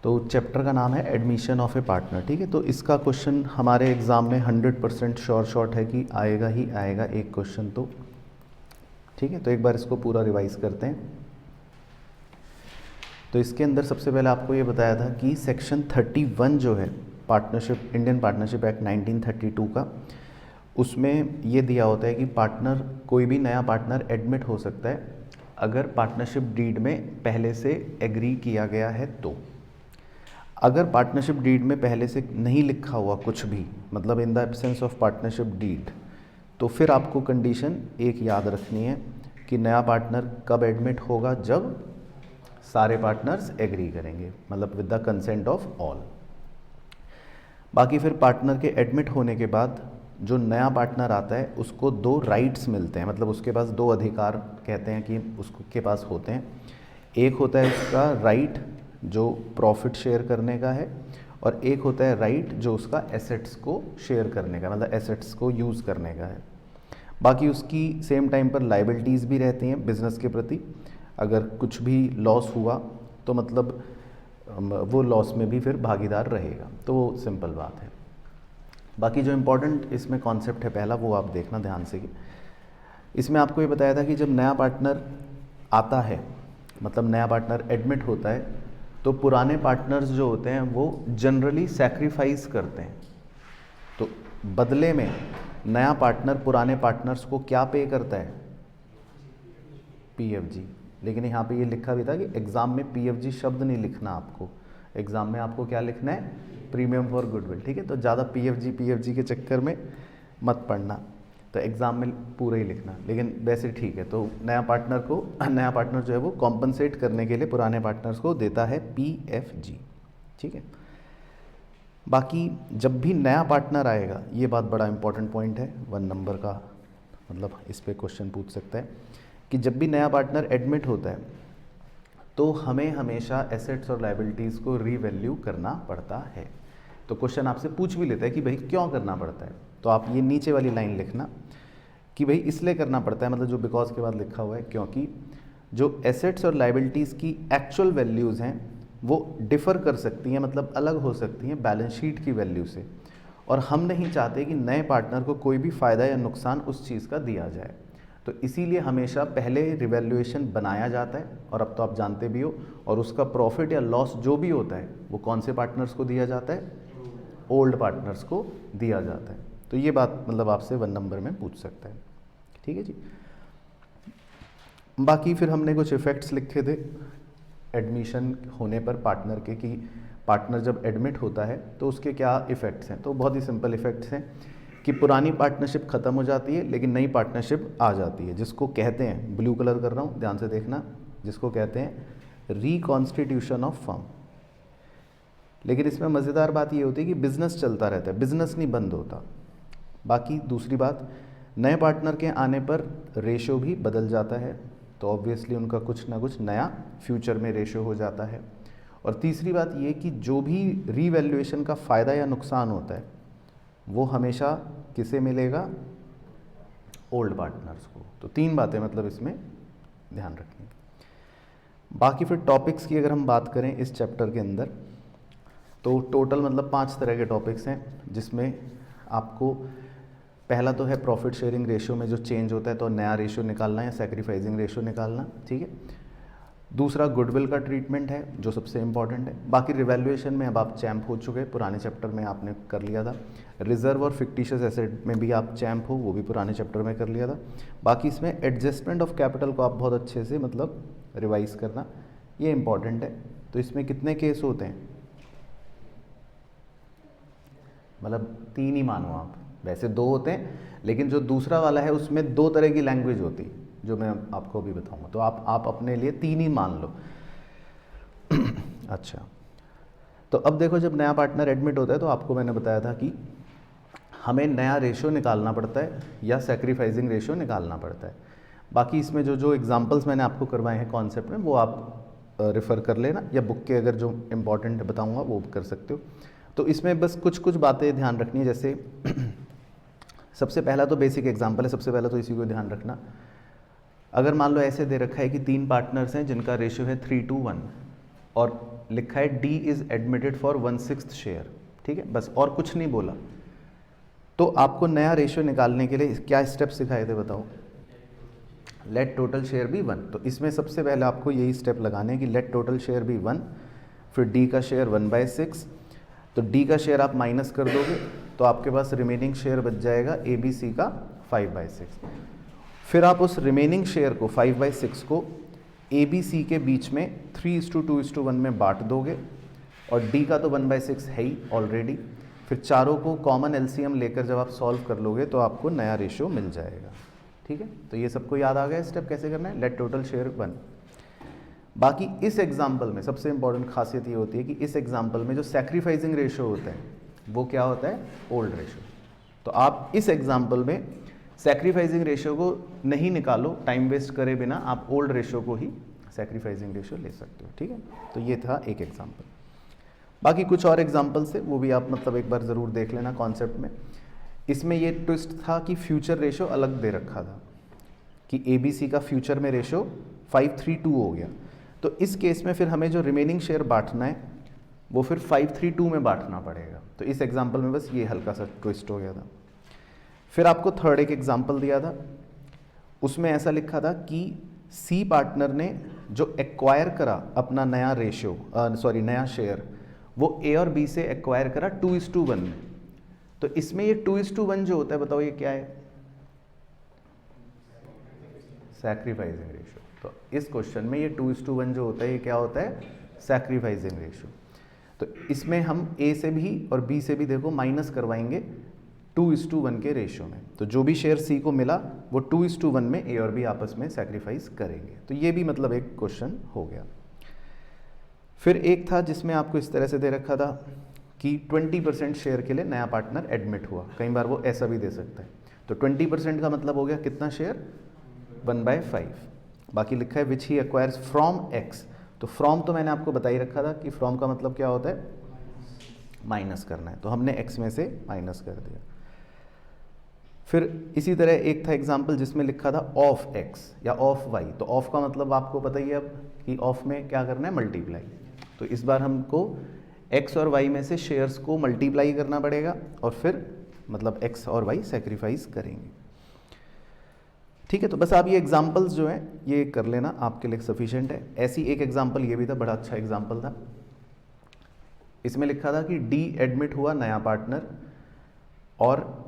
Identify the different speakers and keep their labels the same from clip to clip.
Speaker 1: तो चैप्टर का नाम है एडमिशन ऑफ ए पार्टनर, ठीक है। तो इसका क्वेश्चन हमारे एग्ज़ाम में 100% श्योर शॉट है कि आएगा ही आएगा एक क्वेश्चन तो, ठीक है। तो एक बार इसको पूरा रिवाइज करते हैं। तो इसके अंदर सबसे पहले आपको ये बताया था कि सेक्शन 31 जो है पार्टनरशिप, इंडियन पार्टनरशिप एक्ट 1932 का, उसमें ये दिया होता है कि पार्टनर, कोई भी नया पार्टनर एडमिट हो सकता है अगर पार्टनरशिप डीड में पहले से एग्री किया गया है। तो अगर पार्टनरशिप डीड में पहले से नहीं लिखा हुआ कुछ भी, मतलब in the absence of partnership deed, तो फिर आपको कंडीशन एक याद रखनी है कि नया पार्टनर कब एडमिट होगा, जब सारे पार्टनर्स एग्री करेंगे, मतलब with the consent of all. बाकी फिर पार्टनर के एडमिट होने के बाद जो नया पार्टनर आता है उसको दो राइट्स मिलते हैं, मतलब उसके पास दो अधिकार कहते हैं कि उसके पास होते हैं। एक होता है उसका राइट जो प्रॉफिट शेयर करने का है, और एक होता है राइट जो उसका एसेट्स को शेयर करने का, मतलब एसेट्स को यूज़ करने का है। बाकी उसकी सेम टाइम पर लाइबिलिटीज़ भी रहती हैं बिजनेस के प्रति। अगर कुछ भी लॉस हुआ तो मतलब वो लॉस में भी फिर भागीदार रहेगा, तो वो सिंपल बात है। बाकी जो इम्पोर्टेंट इसमें कॉन्सेप्ट है पहला, वो आप देखना ध्यान से कि इसमें आपको ये बताया था कि जब नया पार्टनर आता है, मतलब नया पार्टनर एडमिट होता है, तो पुराने पार्टनर्स जो होते हैं वो जनरली सैक्रिफाइस करते हैं। तो बदले में नया पार्टनर पुराने पार्टनर्स को क्या पे करता है? पीएफजी। लेकिन यहाँ पे ये लिखा भी था कि एग्ज़ाम में पीएफजी शब्द नहीं लिखना आपको, एग्ज़ाम में आपको क्या लिखना है? प्रीमियम फॉर गुडविल, ठीक है। तो ज़्यादा पीएफजी के चक्कर में मत पढ़ना, तो एग्ज़ाम में पूरा ही लिखना, लेकिन वैसे ठीक है। तो नया पार्टनर जो है वो कॉम्पनसेट करने के लिए पुराने पार्टनर्स को देता है पीएफजी, ठीक है। बाकी जब भी नया पार्टनर आएगा, ये बात बड़ा इंपॉर्टेंट पॉइंट है, 1 नंबर का, मतलब इस पर क्वेश्चन पूछ सकता है कि जब भी नया पार्टनर एडमिट होता है तो हमें हमेशा एसेट्स और लायबिलिटीज़ को रीवैल्यू करना पड़ता है। तो क्वेश्चन आपसे पूछ भी लेता है कि भाई क्यों करना पड़ता है, तो आप ये नीचे वाली लाइन लिखना कि भाई इसलिए करना पड़ता है, मतलब जो बिकॉज के बाद लिखा हुआ है, क्योंकि जो एसेट्स और लायबिलिटीज़ की एक्चुअल वैल्यूज़ हैं वो डिफ़र कर सकती हैं, मतलब अलग हो सकती हैं बैलेंस शीट की वैल्यू से, और हम नहीं चाहते कि नए पार्टनर को कोई भी फ़ायदा या नुकसान उस चीज़ का दिया जाए। तो इसीलिए हमेशा पहले रिवैल्यूएशन बनाया जाता है, और अब तो आप जानते भी हो, और उसका प्रॉफिट या लॉस जो भी होता है वो कौन से पार्टनर्स को दिया जाता है? ओल्ड पार्टनर्स को दिया जाता है। तो ये बात मतलब आपसे 1 नंबर में पूछ सकता है, ठीक है जी। बाकी फिर हमने कुछ इफ़ेक्ट्स लिखे थे एडमिशन होने पर पार्टनर के, कि पार्टनर जब एडमिट होता है तो उसके क्या इफ़ेक्ट्स हैं। तो बहुत ही सिंपल इफ़ेक्ट्स हैं कि पुरानी पार्टनरशिप ख़त्म हो जाती है लेकिन नई पार्टनरशिप आ जाती है, जिसको कहते हैं, ब्लू कलर कर रहा हूँ ध्यान से देखना, जिसको कहते हैं रिकॉन्स्टिट्यूशन ऑफ फर्म। लेकिन इसमें मज़ेदार बात ये होती है कि बिज़नेस चलता रहता है, बिज़नेस नहीं बंद होता। बाकी दूसरी बात, नए पार्टनर के आने पर रेशो भी बदल जाता है, तो ऑब्वियसली उनका कुछ ना कुछ नया फ्यूचर में रेशो हो जाता है। और तीसरी बात ये कि जो भी रीवैल्यूएशन का फ़ायदा या नुकसान होता है वो हमेशा किसे मिलेगा? ओल्ड पार्टनर्स को। तो 3 बातें मतलब इसमें ध्यान रखनी। बाकी फिर टॉपिक्स की अगर हम बात करें इस चैप्टर के अंदर, तो टोटल मतलब 5 तरह के टॉपिक्स हैं, जिसमें आपको पहला तो है प्रॉफिट शेयरिंग रेशियो में जो चेंज होता है, तो नया रेशियो निकालना या सैक्रिफाइसिंग रेशियो निकालना, ठीक है। दूसरा गुडविल का ट्रीटमेंट है जो सबसे इंपॉर्टेंट है। बाकी रिवैल्यूएशन में अब आप चैम्प हो चुके हैं, पुराने चैप्टर में आपने कर लिया था। रिजर्व और फिक्टिशियस एसेट में भी आप चैम्प हो, वो भी पुराने चैप्टर में कर लिया था। बाकी इसमें एडजस्टमेंट ऑफ कैपिटल को आप बहुत अच्छे से मतलब रिवाइज करना, ये इंपॉर्टेंट है। तो इसमें कितने केस होते हैं? मतलब 3 ही मानो आप, वैसे 2 होते हैं, लेकिन जो दूसरा वाला है उसमें 2 तरह की लैंग्वेज होती है जो मैं आपको अभी बताऊंगा, तो आप अपने लिए 3 ही मान लो। अच्छा, तो अब देखो, जब नया पार्टनर एडमिट होता है तो आपको मैंने बताया था कि हमें नया रेशो निकालना पड़ता है या सैक्रिफाइसिंग रेशो निकालना पड़ता है। बाकी इसमें जो जो एग्जांपल्स मैंने आपको करवाए हैं कॉन्सेप्ट में, वो आप रेफ़र कर लेना, या बुक के अगर जो इम्पॉर्टेंट बताऊंगा वो कर सकते हो। तो इसमें बस कुछ कुछ बातें ध्यान रखनी है, जैसे सबसे पहला तो बेसिक एग्जांपल है, सबसे पहला तो इसी को ध्यान रखना। अगर मान लो ऐसे दे रखा है कि 3 पार्टनर्स हैं जिनका रेशियो है 3:1, और लिखा है D is admitted for 1/6 share, ठीक है, बस और कुछ नहीं बोला। तो आपको नया रेशियो निकालने के लिए क्या स्टेप सिखाए थे बताओ? Let total share be 1। तो इसमें सबसे पहले आपको यही स्टेप लगाने हैं कि लेट टोटल शेयर बी 1, फिर डी का शेयर 1/6। तो डी का शेयर आप माइनस कर दोगे तो आपके पास रिमेनिंग शेयर बच जाएगा ए बी सी का 5/6। फिर आप उस रिमेनिंग शेयर को 5/6 को ए बी सी के बीच में 3:2:1 में बांट दोगे, और डी का तो 1/6 है ही ऑलरेडी। फिर चारों को कॉमन एलसीएम लेकर जब आप सॉल्व कर लोगे तो आपको नया रेशियो मिल जाएगा, ठीक है। तो ये सबको याद आ गया स्टेप कैसे करना है, लेट टोटल शेयर 1। बाकी इस एग्जाम्पल में सबसे इंपॉर्टेंट खासियत ये होती है कि इस एग्जाम्पल में जो सैक्रिफाइसिंग रेशियो होता है वो क्या होता है, ओल्ड रेशियो। तो आप इस एग्जाम्पल में सैक्रिफाइसिंग रेशियो को नहीं निकालो, टाइम वेस्ट करे बिना आप ओल्ड रेशियो को ही सैक्रिफाइसिंग रेशियो ले सकते हो, ठीक है। तो ये था एक एग्जाम्पल। बाकी कुछ और एग्जाम्पल्स है वो भी आप मतलब एक बार ज़रूर देख लेना कॉन्सेप्ट में। इसमें ये ट्विस्ट था कि फ्यूचर रेशियो अलग दे रखा था कि ए बी सी का फ्यूचर में रेशियो 5:3:2 हो गया। तो इस केस में फिर हमें जो रिमेनिंग शेयर बांटना है वो फिर 5:3:2 में बांटना पड़ेगा। तो इस एग्जाम्पल में बस ये हल्का सा ट्विस्ट हो गया था। फिर आपको थर्ड एक एग्जाम्पल दिया था, उसमें ऐसा लिखा था कि सी पार्टनर ने जो एक्वायर करा अपना नया रेशियो नया शेयर, वो ए और बी से एक्वायर करा 2:1 में। तो इसमें ये 2:1 जो होता है बताओ ये क्या है, सैक्रिफाइसिंग रेशियो। तो इस क्वेश्चन में ये 2:1 जो होता है ये क्या होता है, सैक्रिफाइसिंग रेशियो। तो इसमें हम ए से भी और बी से भी देखो माइनस करवाएंगे 2:1 के रेशियो में। तो जो भी शेयर सी को मिला वो 2:1 में ए और बी आपस में सैक्रिफाइस करेंगे। तो ये भी मतलब एक क्वेश्चन हो गया। फिर एक था जिसमें आपको इस तरह से दे रखा था कि 20% शेयर के लिए नया पार्टनर एडमिट हुआ, कई बार वो ऐसा भी दे सकता है। तो 20% का मतलब हो गया कितना शेयर, 1/5। बाकी लिखा है विच ही एक्वायर्स फ्रॉम एक्स। तो फ्रॉम तो मैंने आपको बता ही रखा था कि फ्रॉम का मतलब क्या होता है, माइनस करना है। तो हमने एक्स में से माइनस कर दिया। फिर इसी तरह एक था एग्जाम्पल जिसमें लिखा था ऑफ एक्स या ऑफ वाई। तो ऑफ का मतलब आपको पता ही है अब कि ऑफ में क्या करना है, मल्टीप्लाई। तो इस बार हमको एक्स और वाई में से शेयर्स को मल्टीप्लाई करना पड़ेगा और फिर मतलब एक्स और वाई सेक्रीफाइस करेंगे, ठीक है। तो बस आप ये एग्जाम्पल्स जो हैं ये कर लेना, आपके लिए सफिशिएंट है। ऐसी एक एग्जाम्पल ये भी था, बड़ा अच्छा एग्जाम्पल था। इसमें लिखा था कि डी एडमिट हुआ नया पार्टनर, और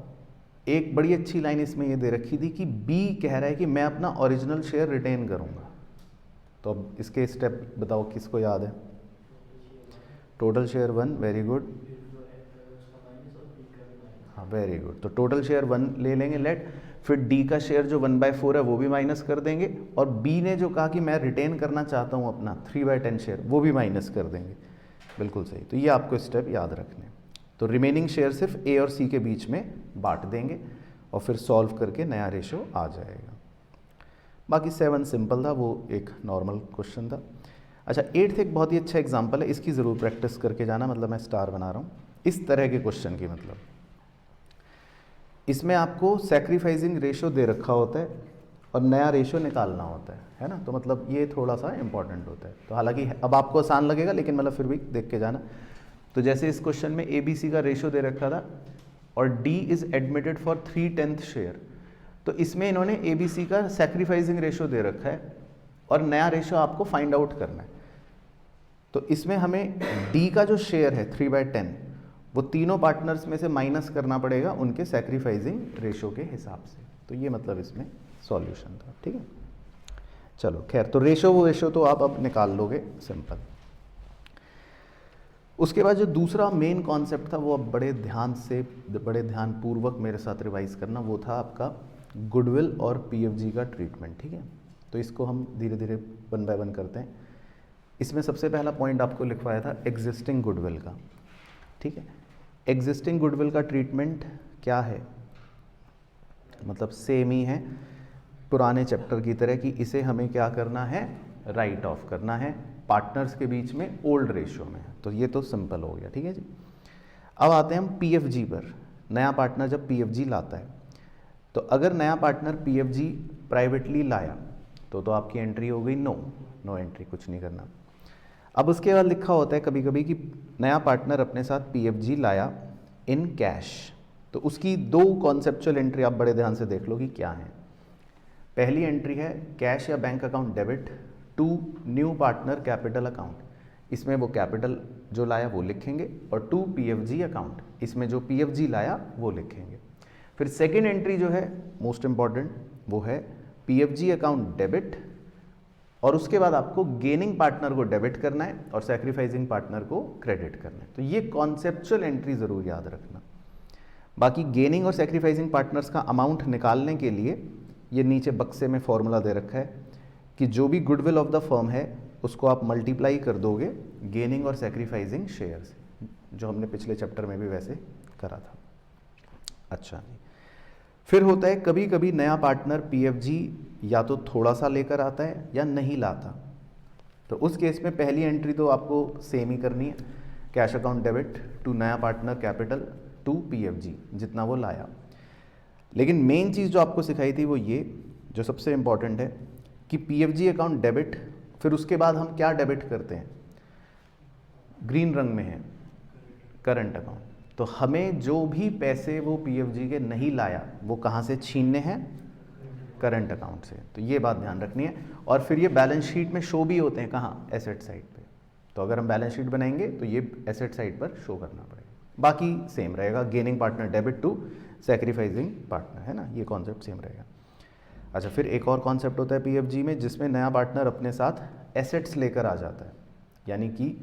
Speaker 1: एक बड़ी अच्छी लाइन इसमें ये दे रखी थी कि बी कह रहा है कि मैं अपना ओरिजिनल शेयर रिटेन करूंगा। तो अब इसके स्टेप बताओ किसको याद है, टोटल शेयर 1, वेरी गुड, हाँ वेरी गुड। तो टोटल शेयर 1 ले लेंगे लेट, फिर डी का शेयर जो 1/4 है वो भी माइनस कर देंगे, और बी ने जो कहा कि मैं रिटेन करना चाहता हूँ अपना 3/10 शेयर, वो भी माइनस कर देंगे। बिल्कुल सही। तो ये आपको स्टेप याद रखने। तो रिमेनिंग शेयर सिर्फ ए और सी के बीच में बांट देंगे और फिर सॉल्व करके नया रेशियो आ जाएगा। बाकी 7 सिंपल था, वो एक नॉर्मल क्वेश्चन था। अच्छा 8th एक बहुत ही अच्छा एग्जाम्पल है, इसकी ज़रूर प्रैक्टिस करके जाना, मतलब मैं स्टार बना रहा हूँ इस तरह के क्वेश्चन की। मतलब इसमें आपको सैक्रिफाइसिंग रेशियो दे रखा होता है और नया रेशियो निकालना होता है ना। तो मतलब ये थोड़ा सा इंपॉर्टेंट होता है। तो हालांकि अब आपको आसान लगेगा लेकिन मतलब फिर भी देख के जाना। तो जैसे इस क्वेश्चन में ए बी सी का रेशियो दे रखा था और D is admitted for 3/10 share. तो इसमें इन्होंने ए बी सी का सैक्रिफाइसिंग रेशियो दे रखा है और नया रेशियो आपको फाइंड आउट करना है। तो इसमें हमें डी का जो शेयर है 3/10 वो तीनों पार्टनर्स में से माइनस करना पड़ेगा उनके सैक्रिफाइसिंग रेशियो के हिसाब से। तो ये मतलब इसमें सॉल्यूशन था, ठीक है। चलो खैर, तो रेशियो तो आप अब निकाल लोगे, सिंपल। उसके बाद जो दूसरा मेन कॉन्सेप्ट था वो अब बड़े ध्यानपूर्वक मेरे साथ रिवाइज करना, वो था आपका गुडविल और पीएफजी का ट्रीटमेंट, ठीक है। तो इसको हम धीरे धीरे 1 बाय 1 करते हैं। इसमें सबसे पहला पॉइंट आपको लिखवाया था एग्जिस्टिंग गुडविल का, ठीक है। एग्जिस्टिंग गुडविल का ट्रीटमेंट क्या है, मतलब सेम ही है पुराने चैप्टर की तरह कि इसे हमें क्या करना है, राइट ऑफ करना है पार्टनर्स के बीच में ओल्ड रेशियो में। तो ये तो सिंपल हो गया, ठीक है जी। अब आते हैं हम पीएफजी पर। नया पार्टनर जब पीएफजी लाता है तो अगर नया पार्टनर पीएफजी प्राइवेटली लाया तो आपकी एंट्री हो गई नो एंट्री, कुछ नहीं करना। अब उसके बाद लिखा होता है कभी कभी कि नया पार्टनर अपने साथ पीएफजी लाया इन कैश, तो उसकी दो कॉन्सेप्चुअल एंट्री आप बड़े ध्यान से देख लो कि क्या है। पहली एंट्री है कैश या bank account debit to new partner capital account, इसमें वो कैपिटल जो लाया वो लिखेंगे, और टू पीएफजी अकाउंट, इसमें जो पीएफजी लाया वो लिखेंगे। फिर सेकेंड एंट्री जो है मोस्ट इंपॉर्टेंट, वो है पीएफजी अकाउंट डेबिट, और उसके बाद आपको गेनिंग पार्टनर को डेबिट करना है और सैक्रिफाइसिंग पार्टनर को क्रेडिट करना है। तो ये कॉन्सेप्चुअल एंट्री ज़रूर याद रखना। बाकी गेनिंग और सैक्रिफाइसिंग पार्टनर्स का अमाउंट निकालने के लिए ये नीचे बक्से में फॉर्मूला दे रखा है कि जो भी गुडविल ऑफ द फर्म है उसको आप मल्टीप्लाई कर दोगे गेनिंग और सैक्रिफाइसिंग शेयर से, जो हमने पिछले चैप्टर में भी वैसे करा था। अच्छा जी, फिर होता है कभी कभी नया पार्टनर पीएफजी या तो थोड़ा सा लेकर आता है या नहीं लाता, तो उस केस में पहली एंट्री तो आपको सेम ही करनी है, कैश अकाउंट डेबिट टू नया पार्टनर कैपिटल टू पीएफजी, जितना वो लाया। लेकिन मेन चीज़ जो आपको सिखाई थी वो ये, जो सबसे इंपॉर्टेंट है कि पीएफजी अकाउंट डेबिट, फिर उसके बाद हम क्या डेबिट करते हैं, ग्रीन रंग में है करंट अकाउंट, तो हमें जो भी पैसे वो पीएफजी के नहीं लाया वो कहाँ से छीनने हैं, करंट अकाउंट से। तो ये बात ध्यान रखनी है। और फिर ये बैलेंस शीट में शो भी होते हैं, कहाँ, एसेट साइड पे। तो अगर हम बैलेंस शीट बनाएंगे तो ये एसेट साइड पर शो करना पड़ेगा। बाकी सेम रहेगा, gaining partner debit to sacrificing partner, है ना, ये कॉन्सेप्ट सेम रहेगा। अच्छा, फिर एक और कॉन्सेप्ट होता है पीएफजी में जिसमें नया पार्टनर अपने साथ एसेट्स लेकर आ जाता है, यानी कि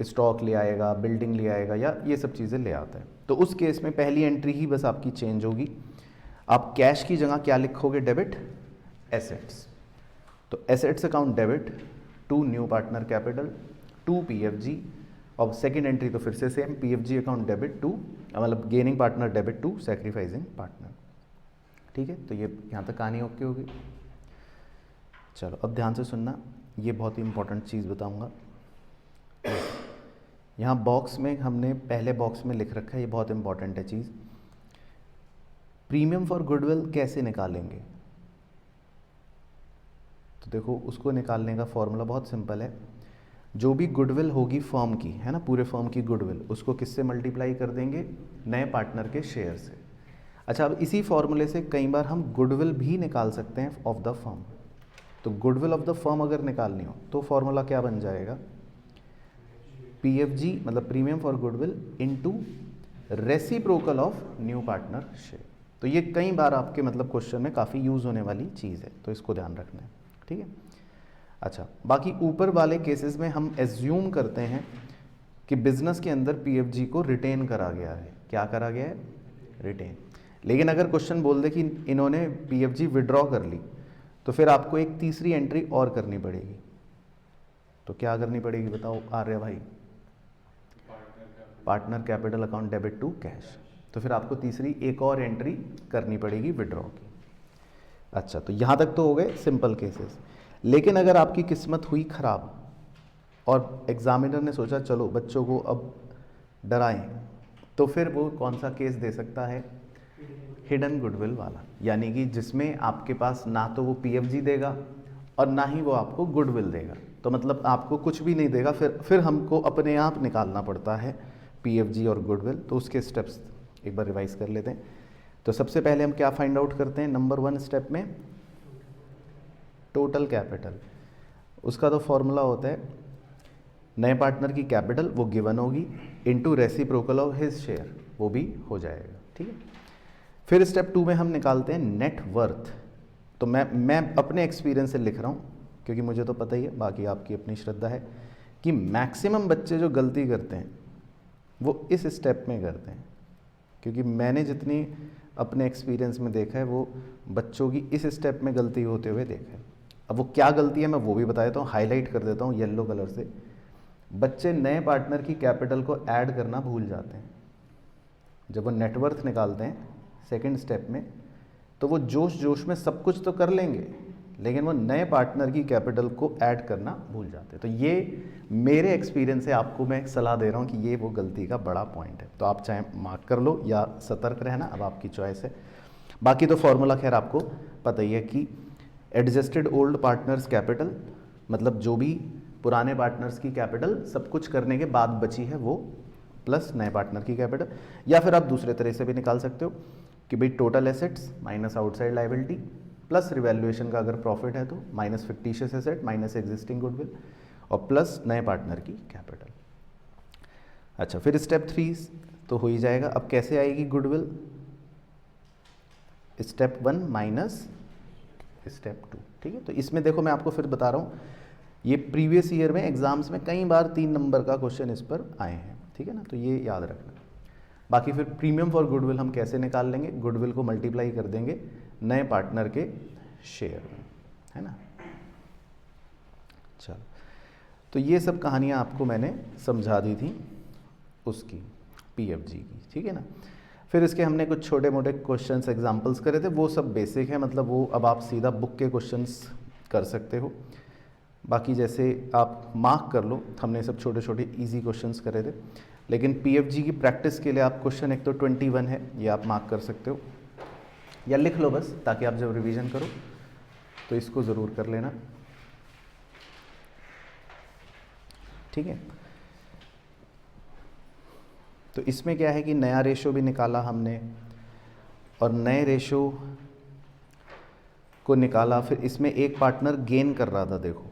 Speaker 1: स्टॉक ले आएगा, बिल्डिंग ले आएगा, या ये सब चीज़ें ले आता है। तो उस केस में पहली एंट्री ही बस आपकी चेंज होगी, आप कैश की जगह क्या लिखोगे, डेबिट एसेट्स। तो assets account debit to new partner capital to PFG, और सेकेंड एंट्री तो फिर से same, PFG account debit to, मतलब gaining partner debit to sacrificing partner. ठीक है, तो ये यहाँ तक कहानी ओके होगी। चलो अब ध्यान से सुनना, ये बहुत ही इंपॉर्टेंट चीज़ बताऊँगा। यहाँ बॉक्स में हमने पहले बॉक्स में लिख रखा है, ये बहुत इंपॉर्टेंट है चीज़, प्रीमियम फॉर गुडविल कैसे निकालेंगे। तो देखो, उसको निकालने का फॉर्मूला बहुत सिंपल है, जो भी गुडविल होगी फर्म की, है ना, पूरे फर्म की गुडविल, उसको किससे मल्टीप्लाई कर देंगे, नए पार्टनर के शेयर से। अच्छा, अब इसी फॉर्मूले से कई बार हम गुडविल भी निकाल सकते हैं ऑफ द फर्म। तो गुडविल ऑफ द फर्म अगर निकालनी हो तो फॉर्मूला क्या बन जाएगा, पीएफजी मतलब premium for goodwill into reciprocal of new partner share. तो ये कई बार आपके मतलब क्वेश्चन में काफ़ी यूज़ होने वाली चीज़ है, तो इसको ध्यान रखना है। ठीक है, अच्छा, बाकी ऊपर वाले केसेस में हम एज्यूम करते हैं कि बिजनेस के अंदर पीएफजी को रिटेन करा गया है। क्या करा गया है, रिटेन। लेकिन अगर क्वेश्चन बोल दे कि इन्होंने पीएफजी विड्रॉ कर ली, तो फिर आपको एक तीसरी एंट्री और करनी पड़ेगी। तो क्या करनी पड़ेगी बताओ आर्य भाई, partner capital account debit to cash. तो फिर आपको तीसरी एक और एंट्री करनी पड़ेगी विड्रॉ की। अच्छा, तो यहाँ तक तो हो गए सिंपल केसेस। लेकिन अगर आपकी किस्मत हुई खराब और एग्जामिनर ने सोचा चलो बच्चों को अब डराएं, तो फिर वो कौन सा केस दे सकता है, हिडन गुडविल वाला, यानी कि जिसमें आपके पास ना तो वो पीएफजी देगा और ना ही वो आपको गुडविल देगा। तो मतलब आपको कुछ भी नहीं देगा, फिर हमको अपने आप निकालना पड़ता है पीएफजी और गुडविल। तो उसके स्टेप्स एक बार रिवाइज कर लेते हैं। तो सबसे पहले हम क्या फाइंड आउट करते हैं, नंबर 1 स्टेप में टोटल कैपिटल। उसका तो फॉर्मूला होता है नए पार्टनर की कैपिटल वो गिवन होगी into reciprocal of his share, वो भी हो जाएगा। ठीक है, फिर स्टेप 2 में हम निकालते हैं नेट वर्थ। तो मैं अपने एक्सपीरियंस से लिख रहा हूँ क्योंकि मुझे तो पता ही है, बाकी आपकी अपनी श्रद्धा है, कि मैक्सिमम बच्चे जो गलती करते हैं वो इस स्टेप में करते हैं। क्योंकि मैंने जितनी अपने एक्सपीरियंस में देखा है वो बच्चों की इस स्टेप में गलती होते हुए देखा है। अब वो क्या गलती है मैं वो भी बता देता हूँ, हाईलाइट कर देता हूँ येलो कलर से। बच्चे नए पार्टनर की कैपिटल को ऐड करना भूल जाते हैं। जब वो नेटवर्थ निकालते हैं सेकंड स्टेप में, तो वो जोश जोश में सब कुछ तो कर लेंगे, लेकिन वो नए पार्टनर की कैपिटल को ऐड करना भूल जाते हैं। तो ये मेरे एक्सपीरियंस से आपको मैं एक सलाह दे रहा हूँ कि ये वो गलती का बड़ा पॉइंट है। तो आप चाहे मार्क कर लो या सतर्क रहना, अब आपकी चॉइस है। बाकी तो फॉर्मूला खैर आपको पता ही है कि एडजस्टेड ओल्ड पार्टनर्स कैपिटल, मतलब जो भी पुराने पार्टनर्स की कैपिटल सब कुछ करने के बाद बची है वो प्लस नए पार्टनर की कैपिटल, या फिर आप दूसरे तरह से भी निकाल सकते हो कि भाई total assets minus outside liability plus revaluation का अगर प्रॉफिट है तो minus fictitious asset minus existing goodwill और प्लस नए पार्टनर की कैपिटल। अच्छा, फिर स्टेप 3 तो हो ही जाएगा। अब कैसे आएगी गुडविल? स्टेप 1 माइनस स्टेप 2, ठीक है। तो इसमें देखो मैं आपको फिर बता रहा हूँ, ये प्रीवियस ईयर में एग्जाम्स में कई बार 3 नंबर का क्वेश्चन इस पर आए हैं, ठीक है ना, तो ये याद रखना। बाकी फिर प्रीमियम फॉर गुडविल हम कैसे निकाल लेंगे? गुडविल को मल्टीप्लाई कर देंगे नए पार्टनर के शेयर में, है ना। चलो, तो ये सब कहानियाँ आपको मैंने समझा दी थी उसकी पीएफजी की, ठीक है ना। फिर इसके हमने कुछ छोटे मोटे क्वेश्चंस एग्जांपल्स करे थे, वो सब बेसिक है, मतलब वो अब आप सीधा बुक के क्वेश्चंस कर सकते हो। बाकी जैसे आप मार्क कर लो, हमने सब छोटे छोटे इजी क्वेश्चंस करे थे, लेकिन पीएफजी की प्रैक्टिस के लिए आप क्वेश्चन एक तो 21 है, ये आप मार्क कर सकते हो या लिख लो बस, ताकि आप जब रिवीजन करो तो इसको ज़रूर कर लेना, ठीक है। तो इसमें क्या है कि नया रेशो भी निकाला हमने और नए रेशो को निकाला, फिर इसमें एक पार्टनर गेन कर रहा था। देखो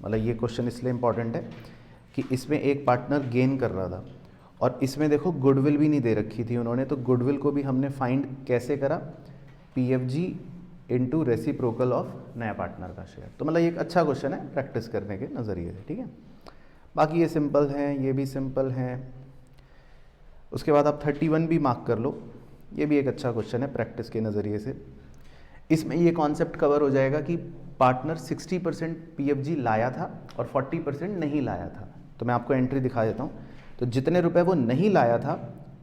Speaker 1: मतलब ये क्वेश्चन इसलिए इम्पॉर्टेंट है कि इसमें एक पार्टनर गेन कर रहा था और इसमें देखो गुडविल भी नहीं दे रखी थी उन्होंने, तो गुडविल को भी हमने फाइंड कैसे करा? पीएफजी इनटू रेसिप्रोकल ऑफ नया पार्टनर का शेयर। तो मतलब ये एक अच्छा क्वेश्चन है प्रैक्टिस करने के नज़रिए से, ठीक है। बाकी ये सिंपल हैं, ये भी सिंपल हैं। उसके बाद आप 31 भी मार्क कर लो, ये भी एक अच्छा क्वेश्चन है प्रैक्टिस के नज़रिए से। इसमें ये कॉन्सेप्ट कवर हो जाएगा कि पार्टनर 60% पीएफजी लाया था और 40% नहीं लाया था। तो मैं आपको एंट्री दिखा देता हूँ। तो जितने रुपए वो नहीं लाया था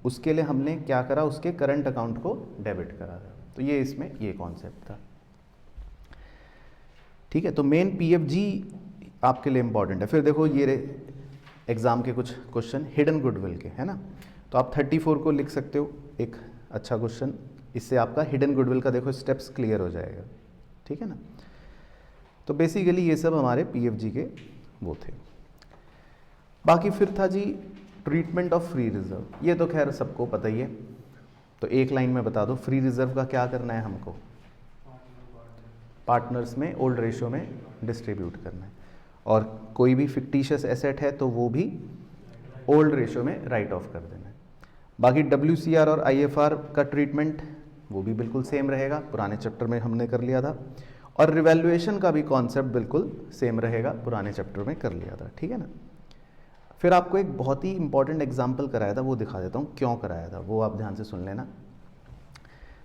Speaker 1: उसके लिए हमने क्या करा? उसके करंट अकाउंट को डेबिट करा था। तो ये इसमें ये कॉन्सेप्ट था, ठीक है। तो मेन पीएफजी आपके लिए इंपॉर्टेंट है। फिर देखो ये एग्जाम के कुछ क्वेश्चन हिडन गुडविल के, है ना। तो आप 34 को लिख सकते हो, एक अच्छा क्वेश्चन, इससे आपका हिडन गुडविल का देखो स्टेप्स क्लियर हो जाएगा, ठीक है ना। तो बेसिकली ये सब हमारे पीएफजी के वो थे। बाकी फिर था जी ट्रीटमेंट ऑफ फ्री रिजर्व। ये तो खैर सबको पता ही है, तो एक लाइन में बता दो, फ्री रिजर्व का क्या करना है हमको? पार्टनर्स में ओल्ड रेशियो में डिस्ट्रीब्यूट करना है, और कोई भी फिक्टिशियस एसेट है तो वो भी ओल्ड रेशियो में राइट ऑफ कर देना है। बाकी WCR और IFR का ट्रीटमेंट वो भी बिल्कुल सेम रहेगा, पुराने चैप्टर में हमने कर लिया था, और रिवैल्यूएशन का भी कॉन्सेप्ट बिल्कुल सेम रहेगा, पुराने चैप्टर में कर लिया था, ठीक है ना। फिर आपको एक बहुत ही इंपॉर्टेंट एग्जाम्पल कराया था, वो दिखा देता हूँ क्यों कराया था, वो आप ध्यान से सुन लेना।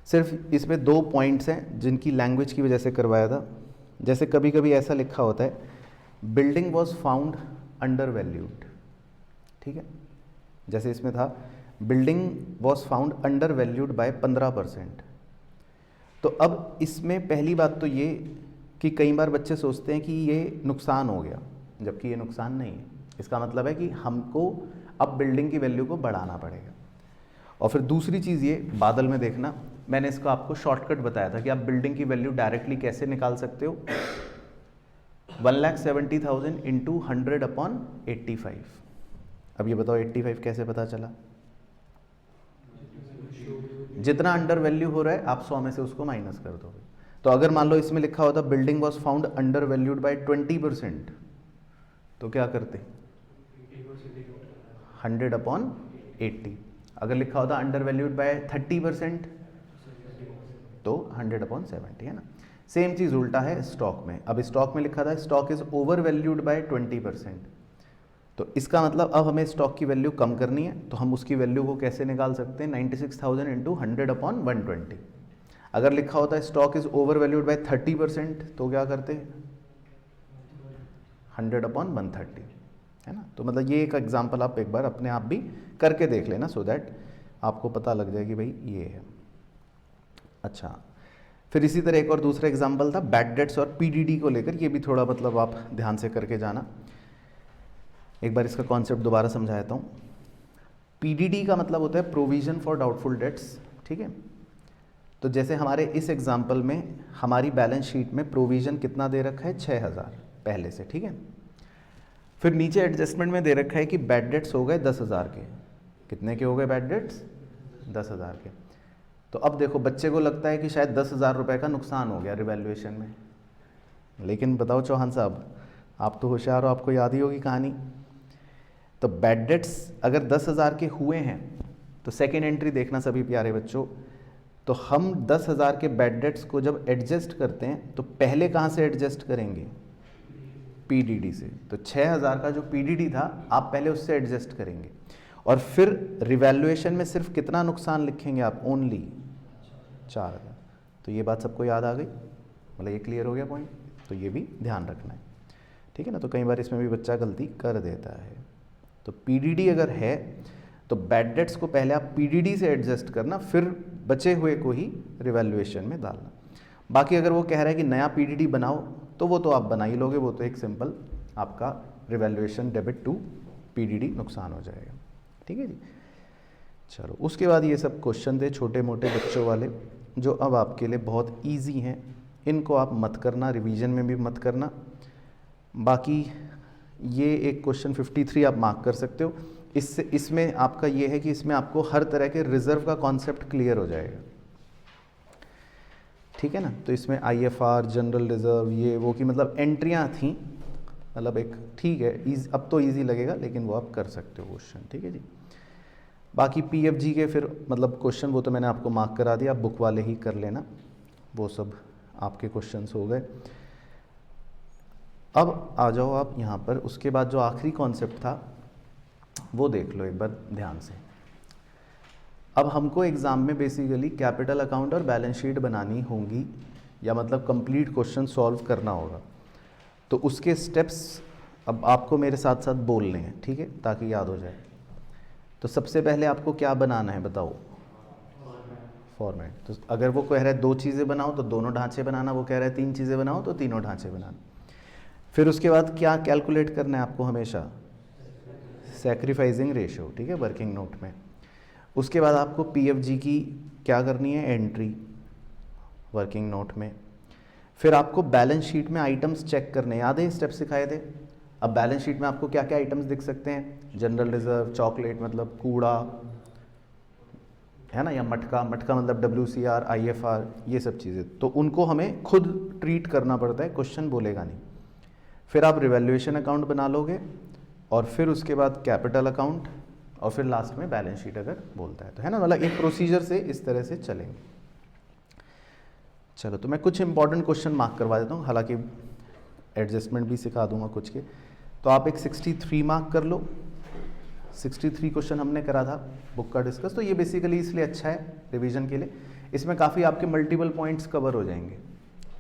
Speaker 1: सिर्फ इसमें 2 पॉइंट्स हैं जिनकी लैंग्वेज की वजह से करवाया था। जैसे कभी कभी ऐसा लिखा होता है, building was found under valued, ठीक है। जैसे इसमें था building was found under valued bye 15%। तो अब इसमें पहली बात तो ये कि कई बार बच्चे सोचते हैं कि ये नुकसान हो गया, जबकि ये नुकसान नहीं है। इसका मतलब है कि हमको अब बिल्डिंग की वैल्यू को बढ़ाना पड़ेगा। और फिर दूसरी चीज़ ये बादल में देखना, मैंने इसको आपको शॉर्टकट बताया था कि आप बिल्डिंग की वैल्यू डायरेक्टली कैसे निकाल सकते हो? 1,70,000 इंटू 100/85। अब ये बताओ 85 कैसे पता चला? जितना अंडर वैल्यू हो रहा है आप 100 में से उसको माइनस कर दोगे। तो अगर मान लो इसमें लिखा होता building was found under valued bye 20%, तो क्या करते? 100/80। अगर लिखा होता अंडर वैल्यूड बाय 30%, तो 100/70, है ना। सेम चीज़ उल्टा है स्टॉक में। अब स्टॉक में लिखा था stock is over valued bye 20%, तो इसका मतलब अब हमें स्टॉक की वैल्यू कम करनी है, तो हम उसकी वैल्यू को कैसे निकाल सकते हैं? 96,000 इंटू 100/120। अगर लिखा होता है stock is over valued bye 30%, तो क्या करते? 100/130, है ना। तो मतलब ये एक एग्जांपल आप एक बार अपने आप भी करके देख लेना, सो दैट आपको पता लग जाए कि भाई ये है। अच्छा, फिर इसी तरह एक और दूसरा एग्जांपल था बैड डेट्स और पीडीडी को लेकर, ये भी थोड़ा मतलब आप ध्यान से करके जाना। एक बार इसका कॉन्सेप्ट दोबारा समझाता हूँ। पीडीडी का मतलब होता है प्रोविजन फॉर डाउटफुल डेट्स, ठीक है। तो जैसे हमारे इस एग्जांपल में हमारी बैलेंस शीट में प्रोविजन कितना दे रखा है? 6,000 पहले से, ठीक है। फिर नीचे एडजस्टमेंट में दे रखा है कि बैड डेट्स हो गए 10,000 के। कितने के हो गए बैड डेट्स? 10,000 के। तो अब देखो बच्चे को लगता है कि शायद 10,000 रुपये का नुकसान हो गया रिवैल्यूएशन में, लेकिन बताओ चौहान साहब, आप तो होशियार हो, आपको याद ही होगी कहानी। तो बैड डेट्स अगर 10,000 के हुए हैं तो सेकेंड एंट्री देखना सभी प्यारे बच्चों। तो हम 10,000 के बैड डेट्स को जब एडजस्ट करते हैं तो पहले कहाँ से एडजस्ट करेंगे? पीडीडी से। तो 6,000 का जो पीडीडी था आप पहले उससे एडजस्ट करेंगे, और फिर रिवैल्यूएशन में सिर्फ कितना नुकसान लिखेंगे आप? ओनली 4,000। तो ये बात सबको याद आ गई, मतलब ये क्लियर हो गया पॉइंट। तो ये भी ध्यान रखना है, ठीक है ना। तो कई बार इसमें भी बच्चा गलती कर देता है। तो पीडीडी अगर है तो बैड डेट्स को पहले आप पीडीडी से एडजस्ट करना, फिर बचे हुए को ही रिवैल्यूएशन में डालना। बाकी अगर वो कह रहा है कि नया पीडीडी बनाओ तो वो तो आप बना ही लोगे, वो तो एक सिंपल आपका रिवैल्यूएशन डेबिट टू पीडीडी नुकसान हो जाएगा, ठीक है जी। चलो उसके बाद ये सब क्वेश्चन थे छोटे मोटे बच्चों वाले, जो अब आपके लिए बहुत इजी हैं। इनको आप मत करना, रिवीजन में भी मत करना। बाकी ये एक क्वेश्चन 53 आप मार्क कर सकते हो। इसमें आपका ये है कि इसमें आपको हर तरह के रिजर्व का कॉन्सेप्ट क्लियर हो जाएगा, ठीक है ना। तो इसमें आईएफआर, जनरल रिजर्व, ये वो की मतलब एंट्रियाँ थी, मतलब एक ठीक है, अब तो इजी लगेगा, लेकिन वो आप कर सकते हो क्वेश्चन, ठीक है जी। बाकी पीएफजी के फिर मतलब क्वेश्चन वो तो मैंने आपको मार्क करा दिया, आप बुक वाले ही कर लेना, वो सब आपके क्वेश्चंस हो गए। अब आ जाओ आप यहाँ पर, उसके बाद जो आखिरी कॉन्सेप्ट था वो देख लो एक बार ध्यान से। अब हमको एग्ज़ाम में बेसिकली कैपिटल अकाउंट और बैलेंस शीट बनानी होंगी, या मतलब कंप्लीट क्वेश्चन सॉल्व करना होगा। तो उसके स्टेप्स अब आपको मेरे साथ साथ बोलने हैं, ठीक है, ताकि याद हो जाए। तो सबसे पहले आपको क्या बनाना है बताओ? फॉर्मेट। तो अगर वो कह रहा है 2 चीज़ें बनाओ तो दोनों ढांचे बनाना, वो कह रहा है 3 चीज़ें बनाओ तो तीनों ढांचे बनाना। फिर उसके बाद क्या कैलकुलेट करना है आपको हमेशा? सैक्रिफाइसिंग रेशियो, ठीक है, वर्किंग नोट में। उसके बाद आपको पीएफजी की क्या करनी है? एंट्री वर्किंग नोट में। फिर आपको बैलेंस शीट में आइटम्स चेक करने, याद है स्टेप सिखाए थे। अब बैलेंस शीट में आपको क्या क्या आइटम्स दिख सकते हैं? जनरल रिजर्व, चॉकलेट मतलब कूड़ा है ना, या मटका, मटका मतलब WCR, IFR, ये सब चीज़ें। तो उनको हमें खुद ट्रीट करना पड़ता है, क्वेश्चन बोलेगा नहीं। फिर आप रिवैल्यूएशन अकाउंट बना लोगे, और फिर उसके बाद कैपिटल अकाउंट, और फिर लास्ट में बैलेंस शीट अगर बोलता है तो, है ना। मतलब एक प्रोसीजर से इस तरह से चलेंगे। चलो तो मैं कुछ इंपॉर्टेंट क्वेश्चन मार्क करवा देता हूँ, हालांकि एडजस्टमेंट भी सिखा दूंगा कुछ के। तो आप एक 63 मार्क कर लो। 63 क्वेश्चन हमने करा था बुक का डिस्कस, तो ये बेसिकली इसलिए अच्छा है रिवीजन के लिए। इसमें काफ़ी आपके मल्टीपल पॉइंट्स कवर हो जाएंगे।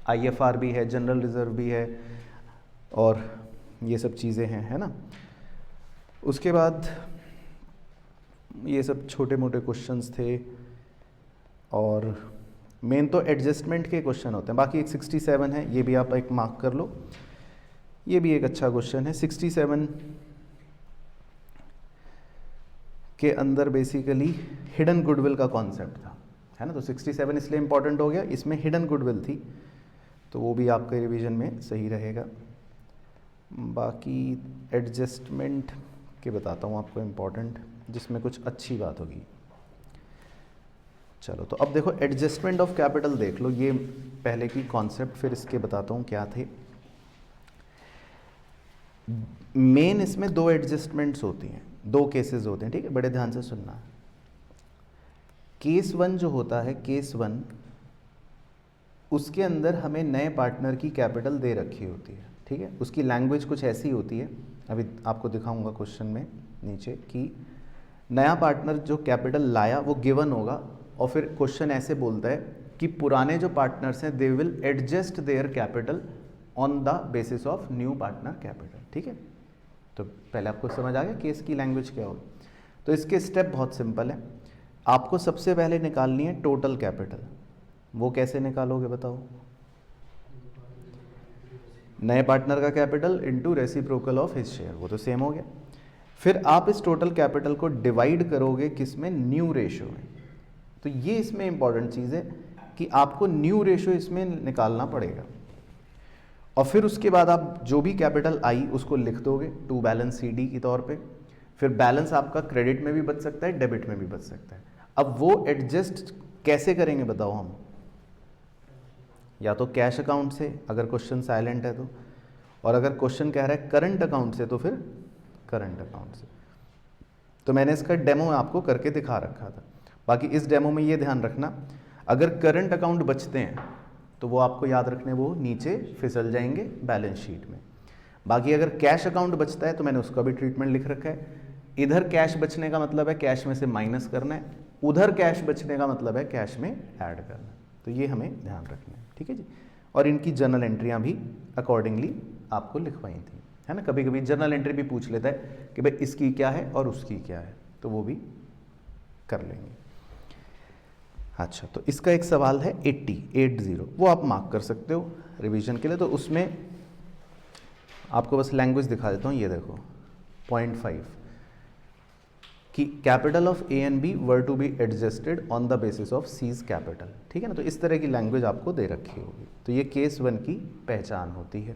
Speaker 1: IFR भी है, जनरल रिजर्व भी है, और ये सब चीज़ें हैं, है ना। उसके बाद ये सब छोटे मोटे क्वेश्चंस थे, और मेन तो एडजस्टमेंट के क्वेश्चन होते हैं। बाकी एक 67 है, ये भी आप एक मार्क कर लो, ये भी एक अच्छा क्वेश्चन है। 67 के अंदर बेसिकली हिडन गुडविल का कॉन्सेप्ट था, है ना। तो 67 इसलिए इंपॉर्टेंट हो गया, इसमें हिडन गुडविल थी, तो वो भी आपके रिवीजन में सही रहेगा। बाकी एडजस्टमेंट के बताता हूँ आपको इम्पॉर्टेंट, जिसमें कुछ अच्छी बात होगी। चलो तो अब देखो एडजस्टमेंट ऑफ कैपिटल देख लो, ये पहले की कॉन्सेप्ट, फिर इसके बताता हूँ क्या थे। मेन इसमें 2 एडजस्टमेंट्स होती हैं, 2 केसेस होते हैं, ठीक है, बड़े ध्यान से सुनना। केस 1 जो होता है, केस 1, उसके अंदर हमें नए पार्टनर की कैपिटल दे रखी होती है, ठीक है। उसकी लैंग्वेज कुछ ऐसी होती है, अभी आपको दिखाऊंगा क्वेश्चन में नीचे, कि नया पार्टनर जो कैपिटल लाया वो गिवन होगा, और फिर क्वेश्चन ऐसे बोलता है कि पुराने जो पार्टनर्स हैं they will adjust their capital on the basis of new partner capital, ठीक है। तो पहले आपको समझ आ गया केस की लैंग्वेज क्या हो। तो इसके स्टेप बहुत सिंपल है। आपको सबसे पहले निकालनी है टोटल कैपिटल। वो कैसे निकालोगे बताओ? नए पार्टनर का capital into reciprocal of his share, वो तो सेम हो गया। फिर आप इस टोटल कैपिटल को डिवाइड करोगे किसमें? न्यू रेशो में। तो ये इसमें इंपॉर्टेंट चीज़ है कि आपको न्यू रेशो इसमें निकालना पड़ेगा। और फिर उसके बाद आप जो भी कैपिटल आई उसको लिख दोगे टू बैलेंस सी डी के तौर पे। फिर बैलेंस आपका क्रेडिट में भी बच सकता है, डेबिट में भी बच सकता है। अब वो एडजस्ट कैसे करेंगे बताओ हम? या तो कैश अकाउंट से अगर क्वेश्चन साइलेंट है तो, और अगर क्वेश्चन कह रहा है करंट अकाउंट से तो फिर करंट अकाउंट से। तो मैंने इसका डेमो आपको करके दिखा रखा था। बाकी इस डेमो में ये ध्यान रखना, अगर करंट अकाउंट बचते हैं तो वो आपको याद रखने वो नीचे फिसल जाएंगे बैलेंस शीट में। बाकी अगर कैश अकाउंट बचता है तो मैंने उसका भी ट्रीटमेंट लिख रखा है। इधर कैश बचने का मतलब है कैश में से माइनस करना है, उधर कैश बचने का मतलब है कैश में ऐड करना है। तो ये हमें ध्यान रखना है, ठीक है जी। और इनकी जर्नल एंट्रियाँ भी अकॉर्डिंगली आपको लिखवाई थी, है ना। कभी कभी जर्नल एंट्री भी पूछ लेता है कि भाई इसकी क्या है और उसकी क्या है, तो वो भी कर लेंगे। अच्छा, तो इसका एक सवाल है 80, वो आप मार्क कर सकते हो रिवीजन के लिए। तो उसमें आपको बस लैंग्वेज दिखा देता हूँ, ये देखो 0.5 कि capital of A and B were to be adjusted on the basis of C's capital, ठीक है ना। तो इस तरह की लैंग्वेज आपको दे रखी होगी। तो ये केस 1 की पहचान होती है।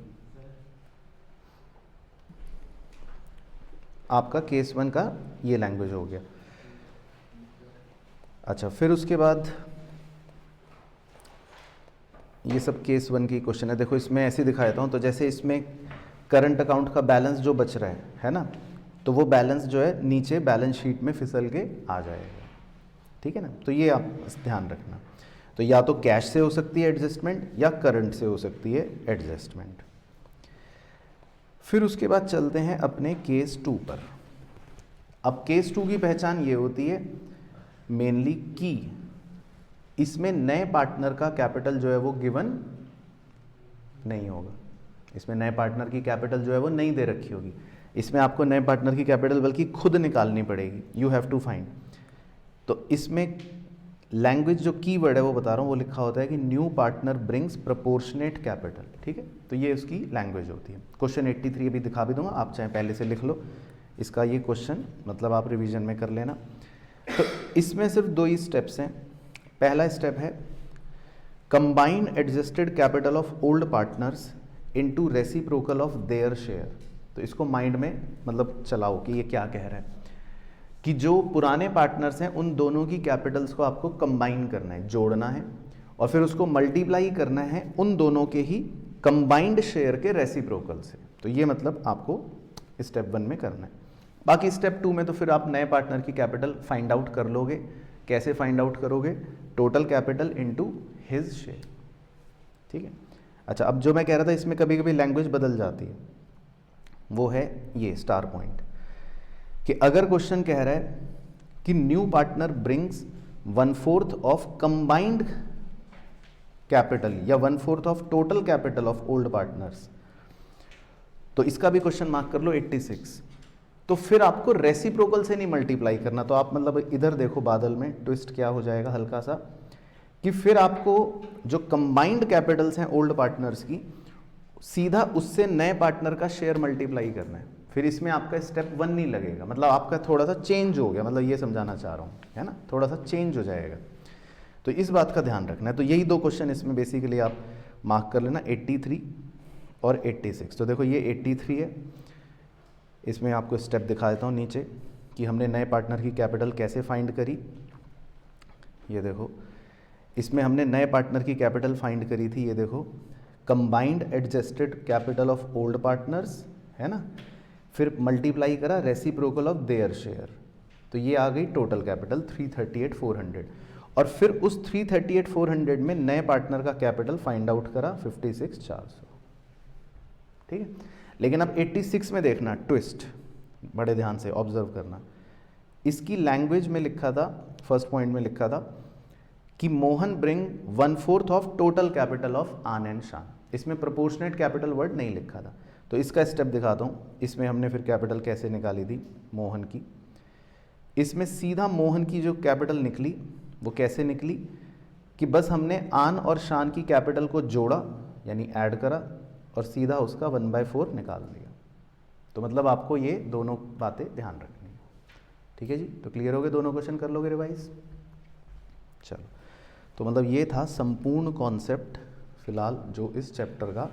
Speaker 1: आपका केस 1 का ये लैंग्वेज हो गया। अच्छा, फिर उसके बाद ये सब केस 1 की क्वेश्चन है। देखो इसमें ऐसे दिखा देता हूँ। तो जैसे इसमें करंट अकाउंट का बैलेंस जो बच रहा है ना, तो वो बैलेंस जो है नीचे बैलेंस शीट में फिसल के आ जाएगा, ठीक है ना। तो ये आप ध्यान रखना। तो या तो कैश से हो सकती है एडजस्टमेंट या करंट से हो सकती है एडजस्टमेंट। फिर उसके बाद चलते हैं अपने केस 2 पर। अब केस 2 की पहचान ये होती है मेनली कि इसमें नए पार्टनर का कैपिटल जो है वो गिवन नहीं होगा। इसमें नए पार्टनर की कैपिटल जो है वो नहीं दे रखी होगी। इसमें आपको नए पार्टनर की कैपिटल बल्कि खुद निकालनी पड़ेगी, यू हैव टू फाइंड। तो इसमें लैंग्वेज जो कीवर्ड है वो बता रहा हूँ, वो लिखा होता है कि new partner brings proportionate capital, ठीक है। तो ये उसकी लैंग्वेज होती है। क्वेश्चन 83 अभी दिखा भी दूंगा, आप चाहे पहले से लिख लो इसका ये क्वेश्चन, मतलब आप रिवीजन में कर लेना। तो इसमें सिर्फ 2 ही स्टेप्स हैं। पहला स्टेप है combined adjusted capital of old partners into reciprocal of their share. तो इसको माइंड में मतलब चलाओ कि ये क्या कह रहा है कि जो पुराने पार्टनर्स हैं उन दोनों की कैपिटल्स को आपको कंबाइन करना है, जोड़ना है, और फिर उसको मल्टीप्लाई करना है उन दोनों के ही कंबाइंड शेयर के रेसिप्रोकल से। तो ये मतलब आपको स्टेप 1 में करना है। बाकी स्टेप 2 में तो फिर आप नए पार्टनर की कैपिटल फाइंड आउट कर लोगे। कैसे फाइंड आउट करोगे? Total capital into his share, ठीक है। अच्छा, अब जो मैं कह रहा था इसमें कभी कभी लैंग्वेज बदल जाती है, वो है ये स्टार पॉइंट कि अगर क्वेश्चन कह रहा है कि new partner brings 1/4 of combined capital या 1/4 of total capital of old partners, तो इसका भी क्वेश्चन मार्क कर लो 86। तो फिर आपको रेसिप्रोकल से नहीं मल्टीप्लाई करना। तो आप मतलब इधर देखो बादल में ट्विस्ट क्या हो जाएगा हल्का सा, कि फिर आपको जो कंबाइंड कैपिटल्स हैं ओल्ड पार्टनर्स की, सीधा उससे नए पार्टनर का शेयर मल्टीप्लाई करना है। फिर इसमें आपका स्टेप 1 नहीं लगेगा, मतलब आपका थोड़ा सा चेंज हो गया, मतलब ये समझाना चाह रहा हूँ, है ना, थोड़ा सा चेंज हो जाएगा। तो इस बात का ध्यान रखना है। तो यही 2 क्वेश्चन इसमें बेसिकली आप मार्क कर लेना, 83 और 86। तो देखो ये 83 है, इसमें आपको स्टेप दिखा देता हूँ नीचे कि हमने नए पार्टनर की कैपिटल कैसे फाइंड करी। ये देखो इसमें हमने नए पार्टनर की कैपिटल फाइंड करी थी, ये देखो combined adjusted capital of old partners, है ना, फिर मल्टीप्लाई करा रेसिप्रोकल ऑफ देयर शेयर, तो ये आ गई टोटल कैपिटल 338,400। और फिर उस 338,400 में नए पार्टनर का कैपिटल फाइंड आउट करा 56,400, ठीक है। लेकिन अब 86 में देखना ट्विस्ट, बड़े ध्यान से ऑब्जर्व करना। इसकी लैंग्वेज में लिखा था, फर्स्ट पॉइंट में लिखा था कि Mohan bring 1/4 of total capital of आन एंड शान। इसमें प्रोपोर्शनेट कैपिटल वर्ड नहीं लिखा था। तो इसका स्टेप दिखाता हूँ। इसमें हमने फिर कैपिटल कैसे निकाली थी मोहन की। इसमें सीधा मोहन की जो कैपिटल निकली वो कैसे निकली कि बस हमने आन और शान की कैपिटल को जोड़ा, यानी ऐड करा, और सीधा उसका 1/4 निकाल दिया। तो मतलब आपको ये दोनों बातें ध्यान रखनी है, ठीक है जी। तो क्लियर हो गए, दोनों क्वेश्चन कर लोगे रिवाइज। चलो, तो मतलब ये था संपूर्ण कॉन्सेप्ट फिलहाल जो इस चैप्टर का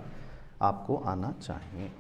Speaker 1: आपको आना चाहिए।